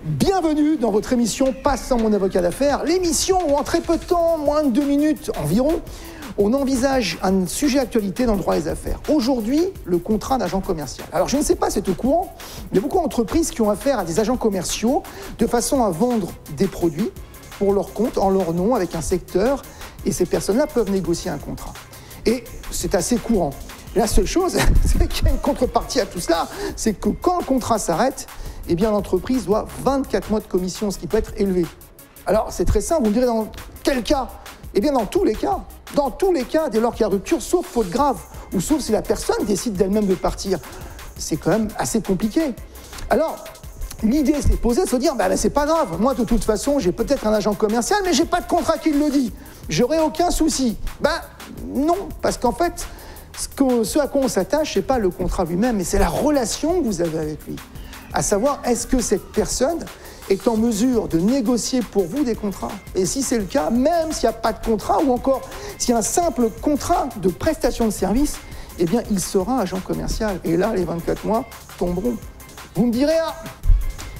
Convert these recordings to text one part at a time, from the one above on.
Bienvenue dans votre émission Pas sans mon avocat d'affaires, l'émission où en très peu de temps, moins de 2 minutes environ, on envisage un sujet actualité dans le droit des affaires. Aujourd'hui, le contrat d'agent commercial. Alors je ne sais pas si c'est au courant, il y a beaucoup d'entreprises qui ont affaire à des agents commerciaux de façon à vendre des produits pour leur compte, en leur nom, avec un secteur, et ces personnes-là peuvent négocier un contrat. Et c'est assez courant. La seule chose, c'est qu'il y a une contrepartie à tout cela, c'est que quand le contrat s'arrête, eh bien l'entreprise doit 24 mois de commission, ce qui peut être élevé. Alors c'est très simple, vous me direz dans quel cas? Eh bien dans tous les cas. Dans tous les cas, dès lors qu'il y a rupture, sauf faute grave, ou sauf si la personne décide d'elle-même de partir. C'est quand même assez compliqué. Alors, l'idée c'est de poser, de se dire, c'est pas grave, moi de toute façon, j'ai peut-être un agent commercial, mais j'ai pas de contrat qui le dit. J'aurai aucun souci. Non, parce qu'en fait, ce à quoi on s'attache, c'est pas le contrat lui-même, mais c'est la relation que vous avez avec lui. À savoir, est-ce que cette personne est en mesure de négocier pour vous des contrats? Et si c'est le cas, même s'il n'y a pas de contrat, ou encore s'il y a un simple contrat de prestation de service, eh bien, il sera agent commercial. Et là, les 24 mois tomberont. Vous me direz,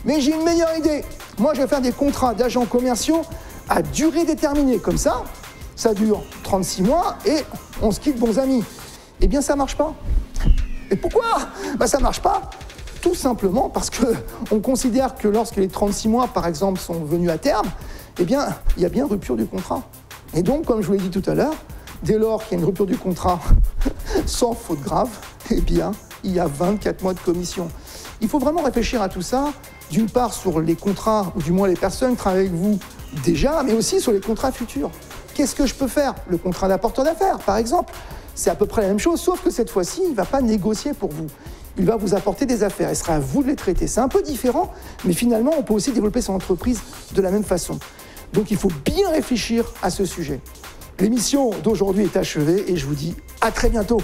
mais j'ai une meilleure idée. Moi, je vais faire des contrats d'agents commerciaux à durée déterminée. Comme ça dure 36 mois et on se quitte bons amis. Eh bien, ça ne marche pas. Et pourquoi? Ça ne marche pas. Tout simplement parce qu'on considère que lorsque les 36 mois, par exemple, sont venus à terme, eh bien, il y a bien rupture du contrat. Et donc, comme je vous l'ai dit tout à l'heure, dès lors qu'il y a une rupture du contrat sans faute grave, eh bien, il y a 24 mois de commission. Il faut vraiment réfléchir à tout ça, d'une part sur les contrats, ou du moins les personnes qui travaillent avec vous déjà, mais aussi sur les contrats futurs. Qu'est-ce que je peux faire? Le contrat d'apporteur d'affaires, par exemple. C'est à peu près la même chose, sauf que cette fois-ci, il ne va pas négocier pour vous. Il va vous apporter des affaires. Il sera à vous de les traiter. C'est un peu différent, mais finalement, on peut aussi développer son entreprise de la même façon. Donc, il faut bien réfléchir à ce sujet. L'émission d'aujourd'hui est achevée et je vous dis à très bientôt.